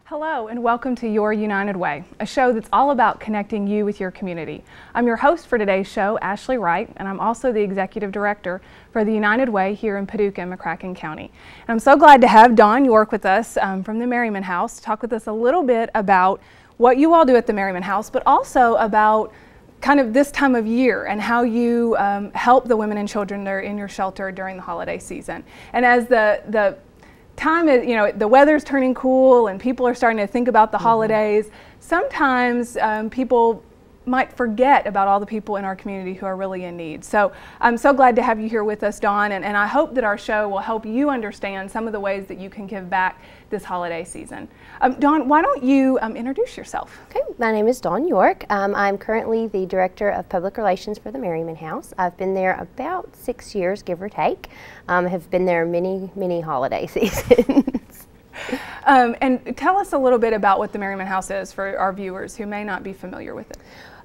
Hello and welcome to Your United Way, a show that's all about connecting you with your community. I'm your host for today's show, Ashley Wright, and I'm also the Executive Director for the United Way here in Paducah and McCracken County. And I'm so glad to have Dawn York with us from the Merryman House to talk with us a little bit about what you all do at the Merryman House, but also about kind of this time of year and how you help the women and children that are in your shelter during the holiday season. And as the time is, the weather's turning cool and people are starting to think about the holidays, sometimes people might forget about all the people in our community who are really in need. So I'm so glad to have you here with us, Dawn, and I hope that our show will help you understand some of the ways that you can give back this holiday season. Dawn, why don't you introduce yourself? Okay, my name is Dawn York. I'm currently the Director of Public Relations for the Merryman House. I've been there about 6 years, give or take. Have been there many holiday seasons. And tell us a little bit about what the Merryman House is for our viewers who may not be familiar with it.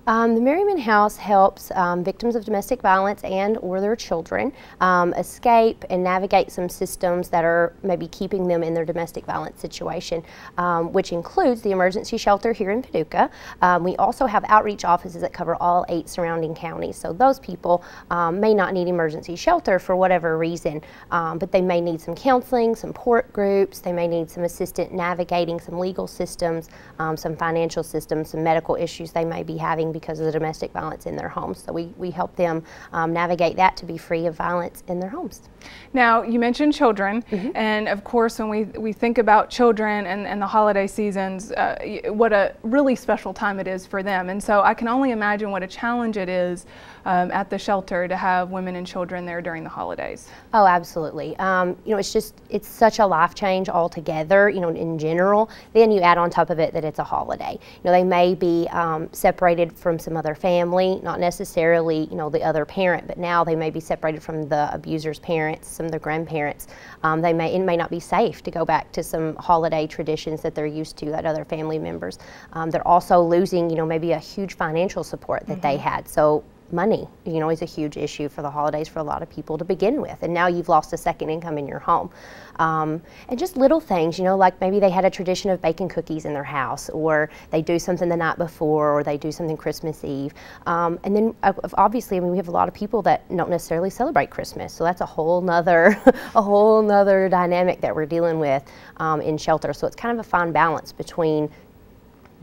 The Merryman House helps victims of domestic violence and or their children escape and navigate some systems that are maybe keeping them in their domestic violence situation, which includes the emergency shelter here in Paducah. We also have outreach offices that cover all 8 surrounding counties. So those people may not need emergency shelter for whatever reason, but they may need some counseling, some support groups, they may need some assistance navigating some legal systems, some financial systems, some medical issues they may be having because of the domestic violence in their homes. So we help them navigate that to be free of violence in their homes. Now, you mentioned children, and of course when we think about children and the holiday seasons, what a really special time it is for them. And so I can only imagine what a challenge it is at the shelter to have women and children there during the holidays. Oh, absolutely. It's such a life change altogether, in general. Then you add on top of it that it's a holiday. They may be separated from some other family, not necessarily, the other parent, but now they may be separated from the abuser's parents, some of the grandparents. It may not be safe to go back to some holiday traditions that they're used to, that other family members. They're also losing, maybe a huge financial support that they had. So money, is a huge issue for the holidays for a lot of people to begin with, and now you've lost a second income in your home. And just little things, like maybe they had a tradition of baking cookies in their house, or they do something the night before, or they do something Christmas Eve. And then obviously, we have a lot of people that don't necessarily celebrate Christmas, so that's a whole nother dynamic that we're dealing with in shelter. So it's kind of a fine balance between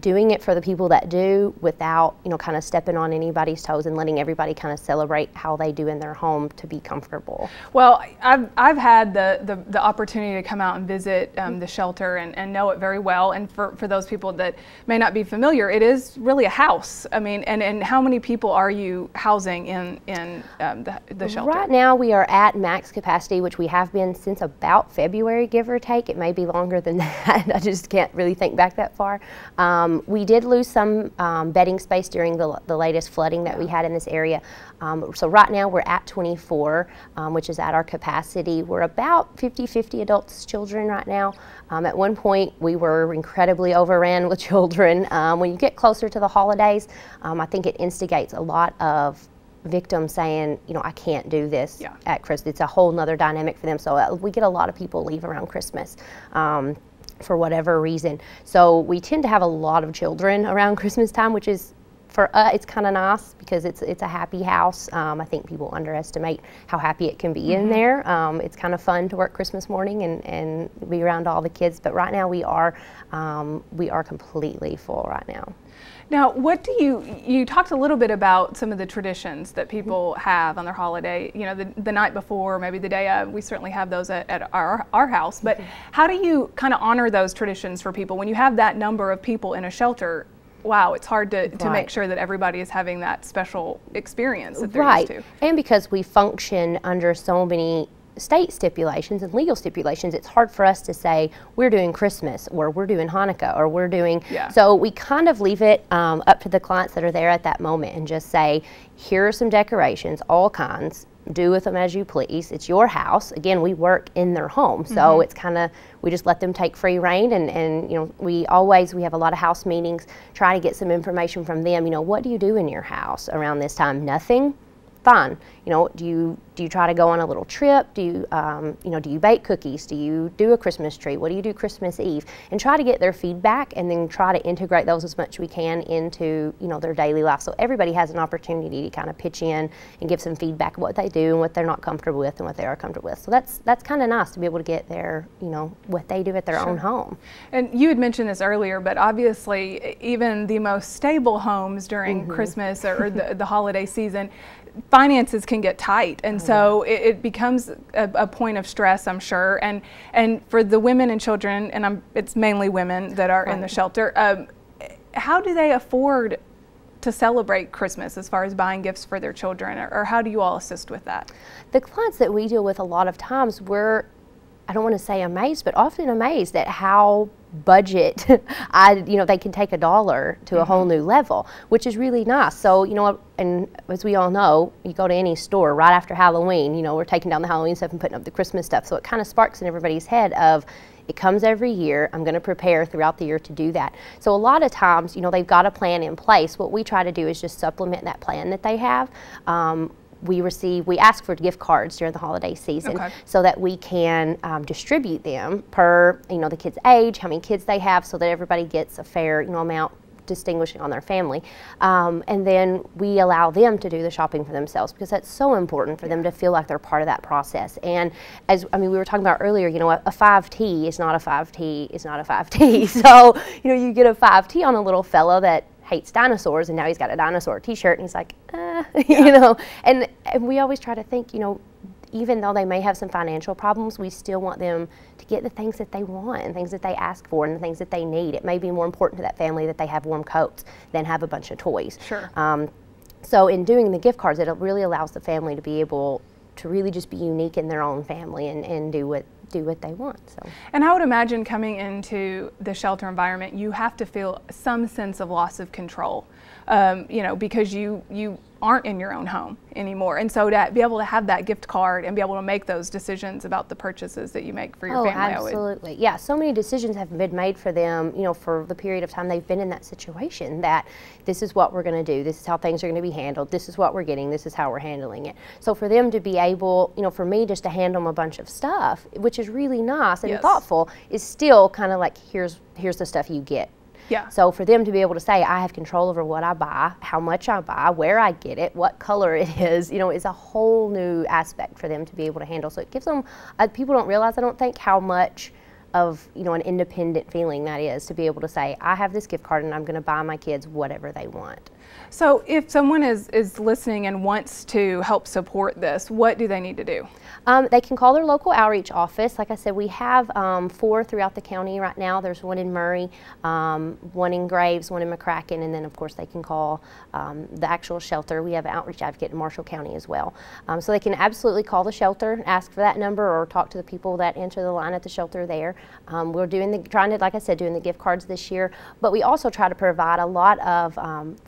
doing it for the people that do without, kind of stepping on anybody's toes and letting everybody kind of celebrate how they do in their home to be comfortable. Well, I've had the opportunity to come out and visit the shelter and know it very well. And for those people that may not be familiar, it is really a house. I mean, and how many people are you housing in the shelter? Right now we are at max capacity, which we have been since about February, give or take. It may be longer than that. I just can't really think back that far. We did lose some bedding space during the latest flooding that we had in this area. So right now we're at 24, which is at our capacity. We're about 50-50 adults, children right now. At one point we were incredibly overran with children. When you get closer to the holidays, I think it instigates a lot of victims saying, I can't do this at Christmas. It's a whole nother dynamic for them. So we get a lot of people leave around Christmas. For whatever reason. So we tend to have a lot of children around Christmas time, which is, for us, it's kind of nice because it's a happy house. I think people underestimate how happy it can be in there. It's kind of fun to work Christmas morning and be around all the kids, but right now we are completely full right now. Now, what do you talked a little bit about some of the traditions that people have on their holiday, the night before, maybe the day of. We certainly have those at our house, but how do you kind of honor those traditions for people when you have that number of people in a shelter? Wow, it's hard to make sure that everybody is having that special experience that they're used to. And because we function under so many state stipulations and legal stipulations, it's hard for us to say we're doing Christmas or we're doing Hanukkah or we're doing, so we kind of leave it up to the clients that are there at that moment and just say, here are some decorations, all kinds, do with them as you please. It's your house. Again, we work in their home, so it's kind of, we just let them take free reign, and we have a lot of house meetings, try to get some information from them. What do you do in your house around this time? Nothing? fine. You know, do you try to go on a little trip? Do you, you know, do you bake cookies? Do you do a Christmas tree? What do you do Christmas Eve? And try to get their feedback, and then try to integrate those as much as we can into, you know, their daily life. So everybody has an opportunity to kind of pitch in and give some feedback of what they do and what they're not comfortable with and what they are comfortable with. So that's kind of nice to be able to get their, you know, what they do at their own home. And you had mentioned this earlier, but obviously even the most stable homes during Christmas or the holiday season, finances can get tight, and so it becomes a point of stress, I'm sure. And for the women and children, and it's mainly women that are in the shelter, how do they afford to celebrate Christmas as far as buying gifts for their children, or how do you all assist with that? The clients that we deal with a lot of times, we're, I don't want to say amazed, but often amazed at how budget, you know, they can take $1 to a whole new level, which is really nice. So, you know, and as we all know, you go to any store right after Halloween, you know, we're taking down the Halloween stuff and putting up the Christmas stuff. So it kind of sparks in everybody's head of, it comes every year, I'm going to prepare throughout the year to do that. So a lot of times, you know, they've got a plan in place. What we try to do is just supplement that plan that they have. We ask for gift cards during the holiday season so that we can distribute them per, you know, the kid's age, how many kids they have, so that everybody gets a fair, you know, amount distinguishing on their family. And then we allow them to do the shopping for themselves, because that's so important for them to feel like they're part of that process. And as, I mean, we were talking about earlier, you know, a 5T is not a 5T is not a 5T. So, you know, you get a 5T on a little fella that hates dinosaurs, and now he's got a dinosaur t-shirt, and he's like, you know, and we always try to think, you know, even though they may have some financial problems, we still want them to get the things that they want and things that they ask for and the things that they need. It may be more important to that family that they have warm coats than have a bunch of toys. Sure. So in doing the gift cards, it really allows the family to be able to really just be unique in their own family and do what they want. So. And I would imagine coming into the shelter environment, you have to feel some sense of loss of control, you know, because you aren't in your own home anymore. And so to be able to have that gift card and be able to make those decisions about the purchases that you make for your family. Absolutely. Yeah, so many decisions have been made for them, you know, for the period of time they've been in that situation, that this is what we're going to do, this is how things are going to be handled, this is what we're getting, this is how we're handling it. So for them to be able, you know, for me just to hand them a bunch of stuff, which is really nice and thoughtful, is still kind of like, here's the stuff you get. Yeah. So for them to be able to say, I have control over what I buy, how much I buy, where I get it, what color it is, you know, is a whole new aspect for them to be able to handle. So it gives them, people don't realize, I don't think, how much of, you know, an independent feeling that is, to be able to say, I have this gift card and I'm going to buy my kids whatever they want. So if someone is listening and wants to help support this, what do they need to do? They can call their local outreach office. Like I said, we have 4 throughout the county right now. There's one in Murray, one in Graves, one in McCracken, and then of course they can call the actual shelter. We have an outreach advocate in Marshall County as well. So they can absolutely call the shelter, ask for that number, or talk to the people that enter the line at the shelter there. We're trying to, like I said, doing the gift cards this year, but we also try to provide a lot of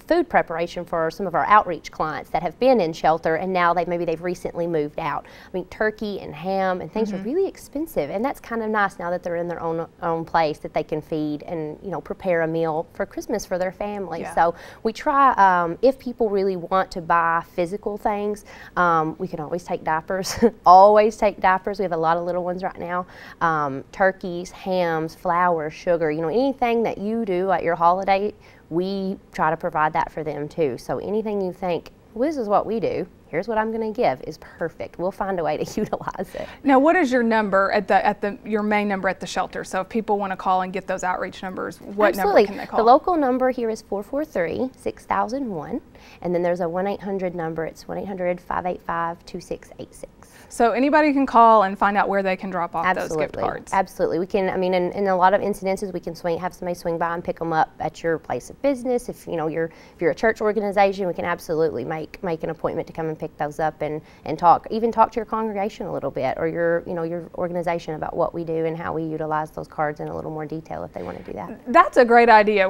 food preparation for some of our outreach clients that have been in shelter and now maybe they've recently moved out. I mean, turkey and ham and things are really expensive, and that's kind of nice now that they're in their own place, that they can feed and, you know, prepare a meal for Christmas for their family. Yeah. So we try, if people really want to buy physical things, we can always take diapers. Always take diapers. We have a lot of little ones right now. Turkeys, hams, flour, sugar, you know, anything that you do at your holiday, we try to provide that for them too. So anything you think, well, this is what we do, here's what I'm going to give, is perfect. We'll find a way to utilize it. Now, what is your number your main number at the shelter? So if people want to call and get those outreach numbers, what number can they call? The local number here is 443-6001, and then there's a 1-800 number. It's 1-800-585-2686. So anybody can call and find out where they can drop off those gift cards. Absolutely. We can, I mean, in a lot of incidences, we can have somebody swing by and pick them up at your place of business. If, you know, if you're a church organization, we can absolutely make an appointment to come and pick those up and talk. Even talk to your congregation a little bit, or your organization, about what we do and how we utilize those cards in a little more detail if they want to do that. That's a great idea,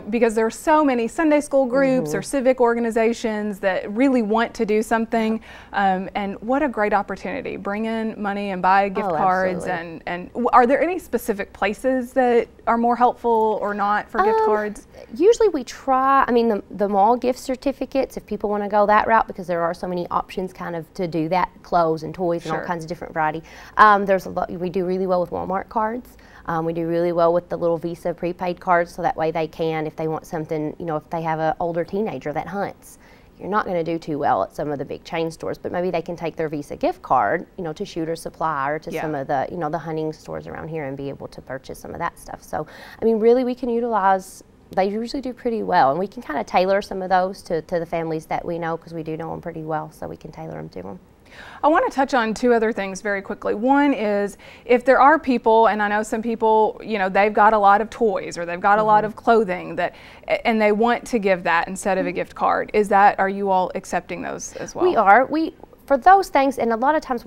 because there are so many Sunday school groups or civic organizations that really want to do something, and what a great opportunity. Bring in money and buy gift Oh, cards. absolutely. And are there any specific places that are more helpful or not for gift cards? Usually we try, I mean, the mall gift certificates, if people want to go that route, because there are so many options kind of to do that, clothes and toys and all kinds of different variety. There's a lot, we do really well with Walmart cards. We do really well with the little Visa prepaid cards, so that way they can, if they want something, you know, if they have an older teenager that hunts, you're not going to do too well at some of the big chain stores, but maybe they can take their Visa gift card, you know, to Shooter Supply or to some of the, you know, the hunting stores around here and be able to purchase some of that stuff. So, I mean, really we can utilize, they usually do pretty well, and we can kind of tailor some of those to the families that we know, because we do know them pretty well, so we can tailor them to them. I want to touch on two other things very quickly. One is, if there are people, and I know some people, you know, they've got a lot of toys or they've got a lot of clothing that, and they want to give that instead of a gift card. Are you all accepting those as well? We are. For those things, and a lot of times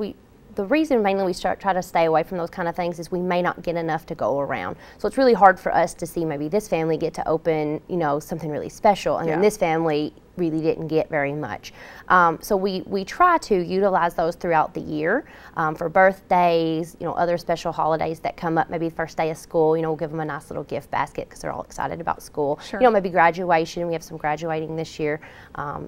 the reason mainly we try to stay away from those kind of things is we may not get enough to go around. So it's really hard for us to see maybe this family get to open, you know, something really special, and then this family really didn't get very much. So we try to utilize those throughout the year for birthdays, you know, other special holidays that come up, maybe first day of school, you know, we'll give them a nice little gift basket because they're all excited about school. Sure. You know, maybe graduation, we have some graduating this year.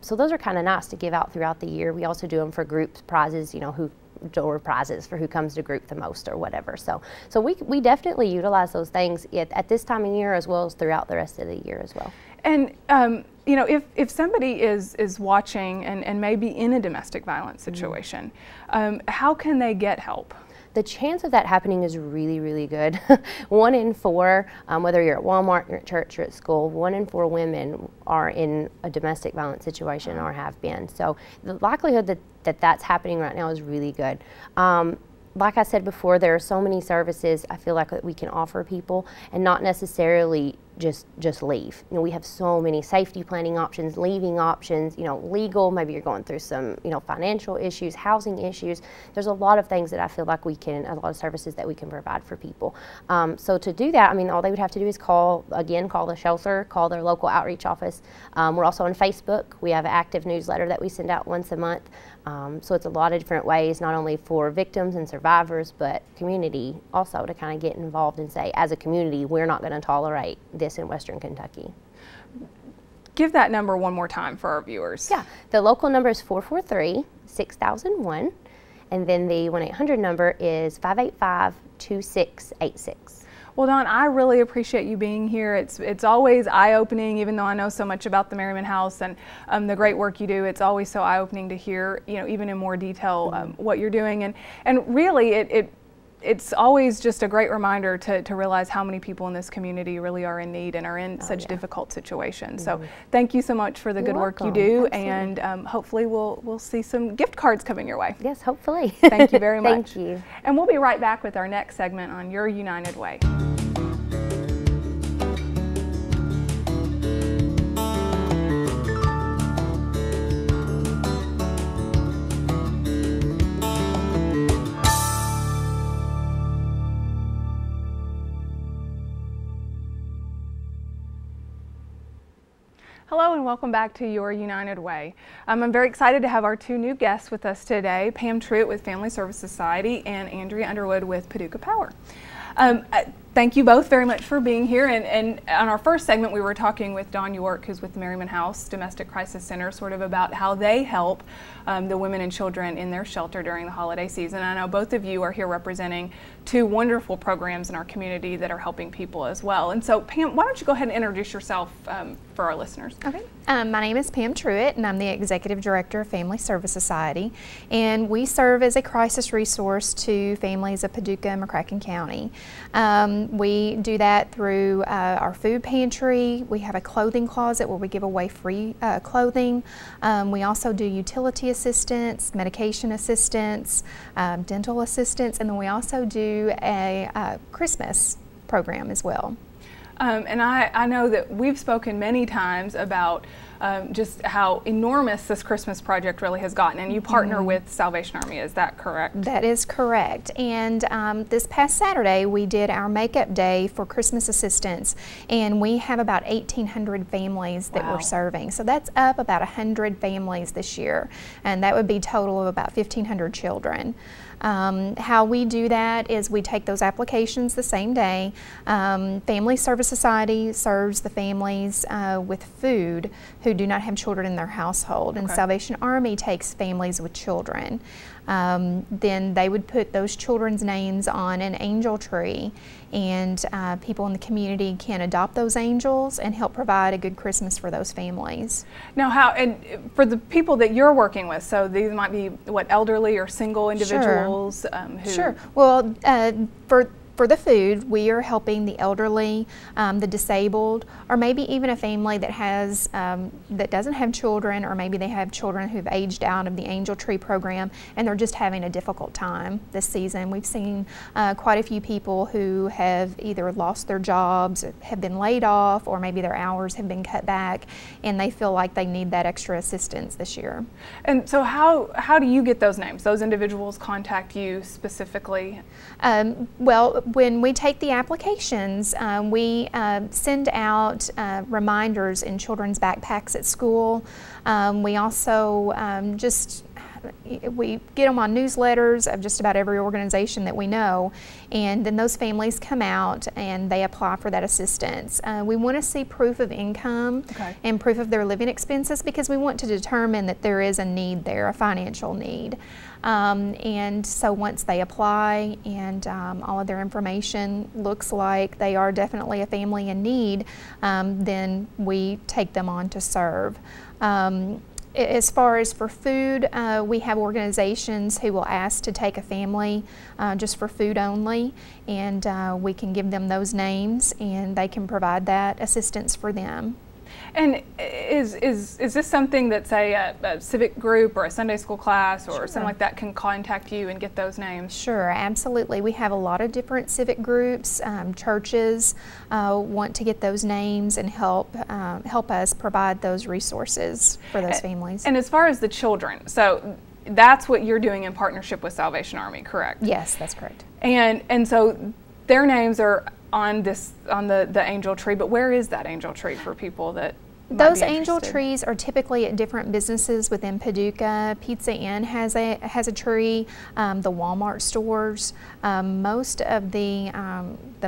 So those are kind of nice to give out throughout the year. We also do them for group prizes, you know, door prizes for who comes to group the most or whatever. So we definitely utilize those things at this time of year as well as throughout the rest of the year as well. And you know, if somebody is watching and maybe in a domestic violence situation, how can they get help? The chance of that happening is really, really good. 1 in 4, whether you're at Walmart, you're at church, you're at school, 1 in 4 women are in a domestic violence situation or have been. So the likelihood that that's happening right now is really good. Like I said before, there are so many services I feel like that we can offer people, and not necessarily just leave. You know, we have so many safety planning options, leaving options, you know, legal, maybe you're going through some, you know, financial issues, housing issues. There's a lot of things that I feel like a lot of services that we can provide for people. So to do that, I mean, all they would have to do is call the shelter, call their local outreach office. We're also on Facebook. We have an active newsletter that we send out once a month. So it's a lot of different ways, not only for victims and survivors, but community also, to kind of get involved and say, as a community, we're not going to tolerate this in Western Kentucky. Give that number one more time for our viewers. Yeah, the local number is 443-6001, and then the 1-800 number is 585-2686. Well, Dawn, I really appreciate you being here. It's always eye-opening, even though I know so much about the Merryman House and the great work you do. It's always so eye-opening to hear, you know, even in more detail what you're doing. And really, it's always just a great reminder to realize how many people in this community really are in need and are in such difficult situations. So thank you so much for the good work you do. Absolutely. And hopefully we'll see some gift cards coming your way. Yes, hopefully. Thank you very much. Thank you. And we'll be right back with our next segment on Your United Way. Hello and welcome back to Your United Way. I'm very excited to have our 2 new guests with us today, Pam Truitt with Family Service Society and Andrea Underwood with Paducah Power. Thank you both very much for being here. And on our first segment, we were talking with Dawn York, who's with the Merryman House Domestic Crisis Center, sort of about how they help the women and children in their shelter during the holiday season. I know both of you are here representing 2 wonderful programs in our community that are helping people as well. And so, Pam, why don't you go ahead and introduce yourself for our listeners? Okay. My name is Pam Truitt, and I'm the Executive Director of Family Service Society. And we serve as a crisis resource to families of Paducah and McCracken County. We do that through our food pantry. We have a clothing closet where we give away free clothing. We also do utility assistance, medication assistance, dental assistance, and then we also do a Christmas program as well. And I know that we've spoken many times about just how enormous this Christmas project really has gotten, and you partner with Salvation Army, is that correct? That is correct. And this past Saturday we did our makeup day for Christmas assistance, and we have about 1,800 families that we're serving. So that's up about 100 families this year, and that would be a total of about 1,500 children. How we do that is we take those applications the same day. Family Service Society serves the families with food who do not have children in their household, and Salvation Army takes families with children. Then they would put those children's names on an angel tree, and people in the community can adopt those angels and help provide a good Christmas for those families. Now, and for the people that you're working with, so these might be what, elderly or single individuals? Sure. Well, for the food, we are helping the elderly, the disabled, or maybe even a family that has that doesn't have children, or maybe they have children who've aged out of the Angel Tree program and they're just having a difficult time this season. We've seen quite a few people who have either lost their jobs, have been laid off, or maybe their hours have been cut back, and they feel like they need that extra assistance this year. And so how do you get those names? Those individuals contact you specifically? Well, when we take the applications, we send out reminders in children's backpacks at school. We also we get them on newsletters of just about every organization that we know, and then those families come out and they apply for that assistance. We want to see proof of income and proof of their living expenses, because we want to determine that there is a need there, a financial need. And so once they apply and all of their information looks like they are definitely a family in need, then we take them on to serve. As far as for food, we have organizations who will ask to take a family just for food only, and we can give them those names and they can provide that assistance for them. And is this something that, say, a civic group or a Sunday school class or something like that can contact you and get those names? Sure, absolutely. We have a lot of different civic groups, churches want to get those names and help us provide those resources for those families. And as far as the children, so that's what you're doing in partnership with Salvation Army, correct? Yes, that's correct. And so their names are on the angel tree, but where is that angel tree for people that those angel trees are typically at different businesses within Paducah. Pizza Inn has a tree. The Walmart stores, most of the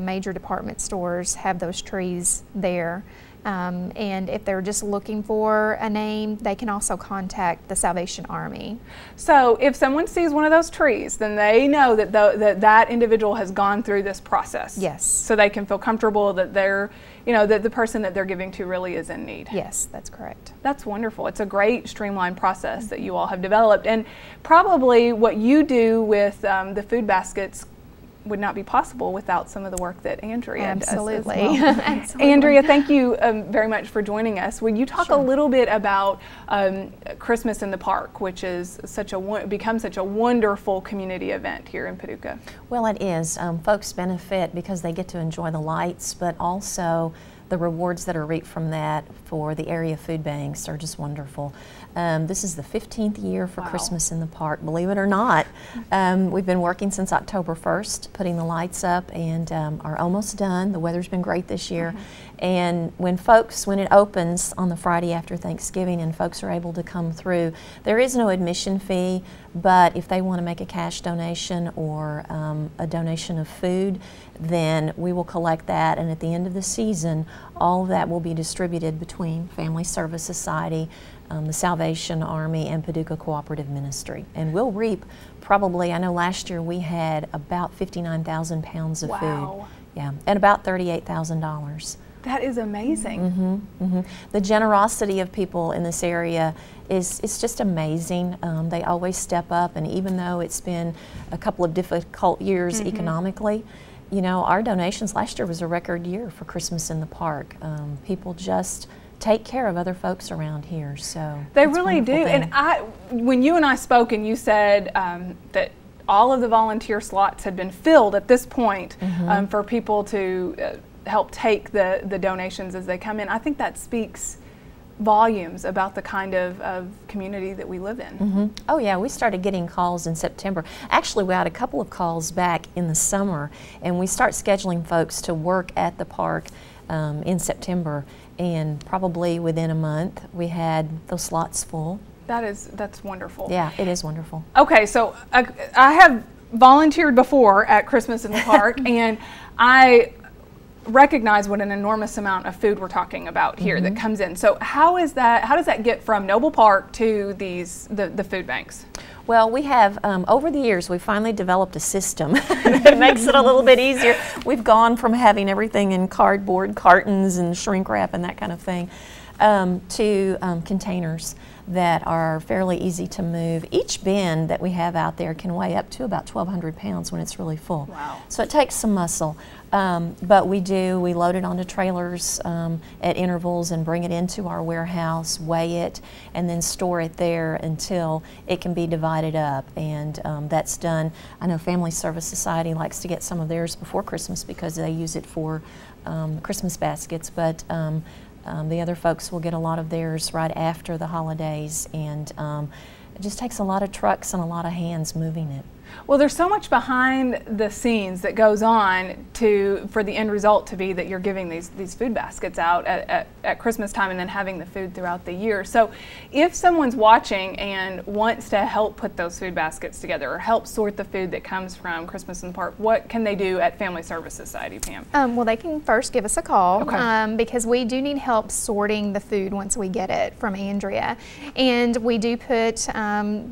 major department stores have those trees there. And if they're just looking for a name, they can also contact the Salvation Army. So if someone sees one of those trees, then they know that that individual has gone through this process. Yes. So they can feel comfortable that they're, that the person that they're giving to really is in need. Yes, that's correct. That's wonderful. It's a great streamlined process that you all have developed, and probably what you do with the food baskets would not be possible without some of the work that Andrea does as well. Absolutely. Andrea, thank you very much for joining us. Would you talk a little bit about Christmas in the Park, which is become such a wonderful community event here in Paducah? Well, it is. Folks benefit because they get to enjoy the lights, but also the rewards that are reaped from that for the area food banks are just wonderful. This is the 15th year for Christmas in the Park, believe it or not. We've been working since October 1st, putting the lights up, and are almost done. The weather's been great this year. And when it opens on the Friday after Thanksgiving and folks are able to come through, there is no admission fee, but if they want to make a cash donation or a donation of food, then we will collect that, and at the end of the season, all of that will be distributed between Family Service Society, the Salvation Army, and Paducah Cooperative Ministry. And we'll reap probably, I know last year we had about 59,000 pounds of food. Yeah, and about $38,000. That is amazing. The generosity of people in this area is just amazing. They always step up, and even though it's been a couple of difficult years economically, our donations last year was a record year for Christmas in the Park. People just take care of other folks around here, so they really do. And when you and I spoke, and you said that all of the volunteer slots had been filled at this point for people to help take the donations as they come in, I think that speaks volumes about the kind of community that we live in. Mm-hmm. Oh yeah, we started getting calls in September. Actually, we had a couple of calls back in the summer, and we start scheduling folks to work at the park in September, and probably within a month we had those slots full. That's wonderful. Yeah, it is wonderful. Okay, so I have volunteered before at Christmas in the Park, and I recognize what an enormous amount of food we're talking about here that comes in. So how does that get from Noble Park to the food banks? Well, we have, over the years, we finally developed a system that makes it a little bit easier. We've gone from having everything in cardboard cartons and shrink wrap and that kind of thing to containers that are fairly easy to move. Each bin that we have out there can weigh up to about 1,200 pounds when it's really full. Wow. So it takes some muscle. But we load it onto trailers at intervals and bring it into our warehouse, weigh it, and then store it there until it can be divided up. And that's done. I know Family Service Society likes to get some of theirs before Christmas because they use it for Christmas baskets, but the other folks will get a lot of theirs right after the holidays, and it just takes a lot of trucks and a lot of hands moving it. Well, there's so much behind the scenes that goes on for the end result to be that you're giving these food baskets out at Christmas time and then having the food throughout the year. So if someone's watching and wants to help put those food baskets together or help sort the food that comes from Christmas in the Park, what can they do at Family Service Society, Pam? Well, they can first give us a call, okay, because we do need help sorting the food once we get it from Andrea. And we do put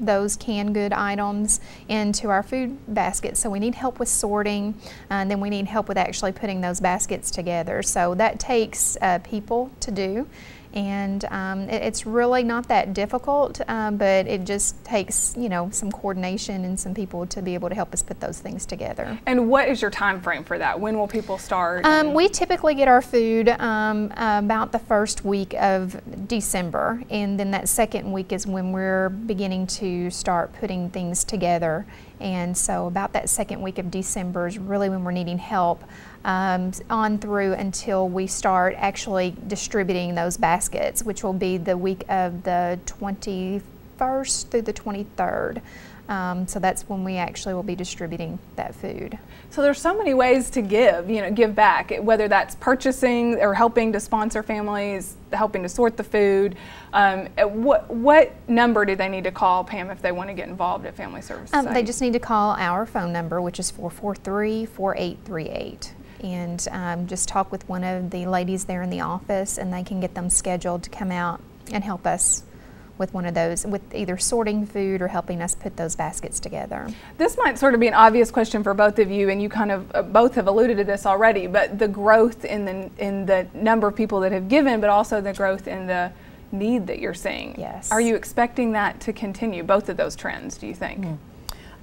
those canned good items into our food baskets, so we need help with sorting, and then we need help with actually putting those baskets together. So that takes people to do, and it's really not that difficult, but it just takes, you know, some coordination and some people to be able to help us put those things together. And what is your time frame for that? When will people start? We typically get our food about the first week of December, and then that second week is when we're beginning to start putting things together. And so about that second week of December is really when we're needing help on through until we start actually distributing those baskets, which will be the week of the 21st through the 23rd. So that's when we actually will be distributing that food. So there's so many ways to give back, whether that's purchasing or helping to sponsor families, helping to sort the food. What number do they need to call, Pam, if they want to get involved at Family Service Society? They just need to call our phone number, which is 443-4838. And just talk with one of the ladies there in the office, and they can get them scheduled to come out and help us with one of those, with either sorting food or helping us put those baskets together. This might sort of be an obvious question for both of you, and you kind of both have alluded to this already, but the growth in the number of people that have given, but also the growth in the need that you're seeing. Yes. Are you expecting that to continue, both of those trends, do you think?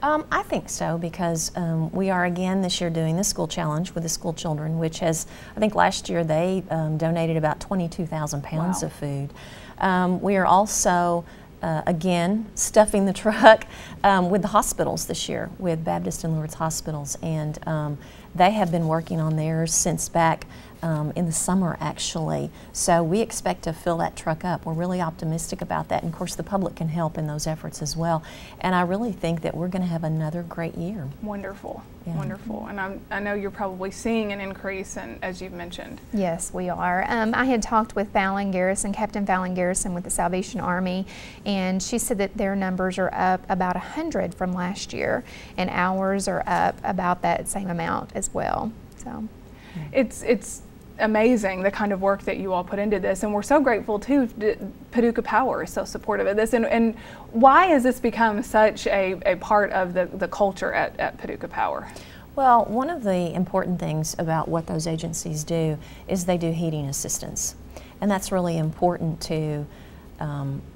I think so, because we are again this year doing the school challenge with the school children, which has, I think last year they donated about 22,000 pounds Wow. of food. We are also again stuffing the truck with the hospitals this year, with Baptist and Lourdes hospitals, and they have been working on theirs since back in the summer, actually. So we expect to fill that truck up. We're really optimistic about that, and of course the public can help in those efforts as well. And I really think that we're going to have another great year. Wonderful, Yeah. wonderful. And I know you're probably seeing an increase, as you've mentioned. Yes, we are. I had talked with Fallon Garrison, Captain Fallon Garrison with the Salvation Army, and she said that their numbers are up about 100 from last year, and ours are up about that same amount as well. So It's amazing the kind of work that you all put into this, and we're so grateful too that Paducah Power is so supportive of this. And why has this become such a part of the culture at Paducah Power? Well, one of the important things about what those agencies do is they do heating assistance, and that's really important to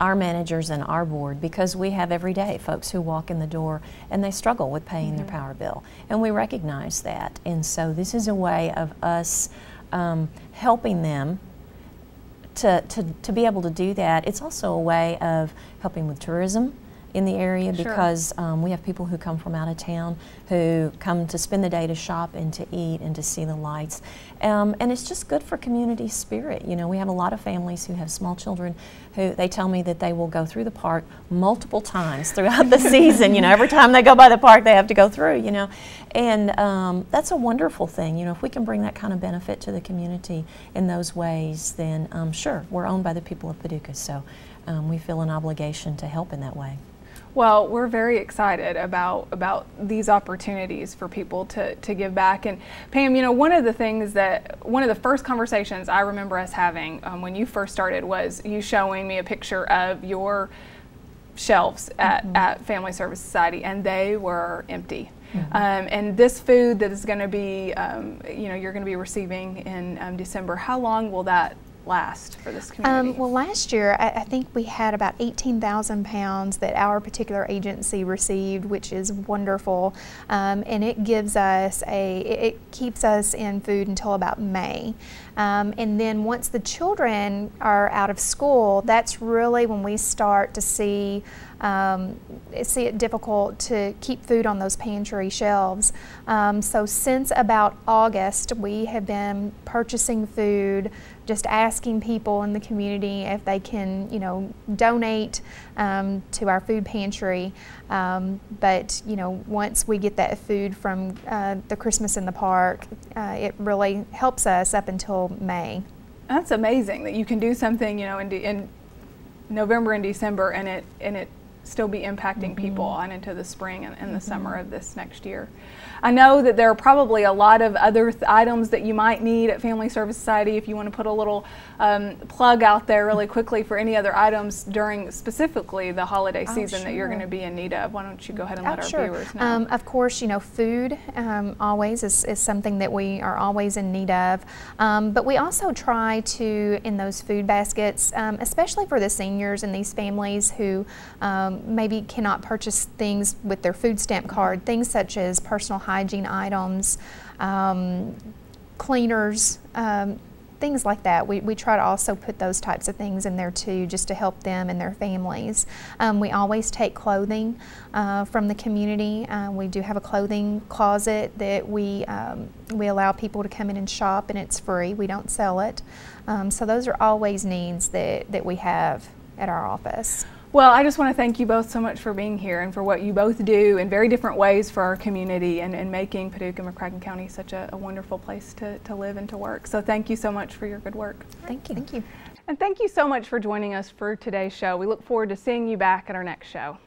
our managers and our board, because we have every day folks who walk in the door and they struggle with paying their power bill, and we recognize that. And so this is a way of us helping them to be able to do that. It's also a way of helping with tourism in the area Sure. because we have people who come from out of town who come to spend the day to shop and to eat and to see the lights. And it's just good for community spirit. You know, we have a lot of families who have small children who they tell me that they will go through the park multiple times throughout the season. You know, every time they go by the park, they have to go through, you know. And that's a wonderful thing. You know, if we can bring that kind of benefit to the community in those ways, then sure, we're owned by the people of Paducah, so we feel an obligation to help in that way. Well, we're very excited about these opportunities for people to give back. And Pam, you know, one of the first conversations I remember us having when you first started was you showing me a picture of your shelves at Family Service Society, and they were empty. And this food that is going to be, you know, you're going to be receiving in December, how long will that last for this community? Well, last year I think we had about 18,000 pounds that our particular agency received, which is wonderful, and it gives us it keeps us in food until about May. And then once the children are out of school, that's really when we start to see it difficult to keep food on those pantry shelves. So since about August, we have been purchasing food, just asking people in the community if they can, you know, donate to our food pantry. But, you know, once we get that food from the Christmas in the Park, it really helps us up until May. That's amazing that you can do something, you know, in November and December, and it still be impacting people on into the spring and the summer of this next year. I know that there are probably a lot of other items that you might need at Family Service Society. If you want to put a little plug out there really quickly for any other items during specifically the holiday season that you're going to be in need of, why don't you go ahead and let our viewers know? Of course, you know, food always is something that we are always in need of, but we also try to, in those food baskets, especially for the seniors and these families who maybe cannot purchase things with their food stamp card, things such as personal hygiene items, cleaners, things like that. We try to also put those types of things in there too, just to help them and their families. We always take clothing from the community. We do have a clothing closet that we allow people to come in and shop, and it's free. We don't sell it. So those are always needs that we have at our office. Well, I just want to thank you both so much for being here and for what you both do in very different ways for our community and making Paducah McCracken County such a wonderful place to live and to work. So thank you so much for your good work. Thank you. Thank you. And thank you so much for joining us for today's show. We look forward to seeing you back at our next show.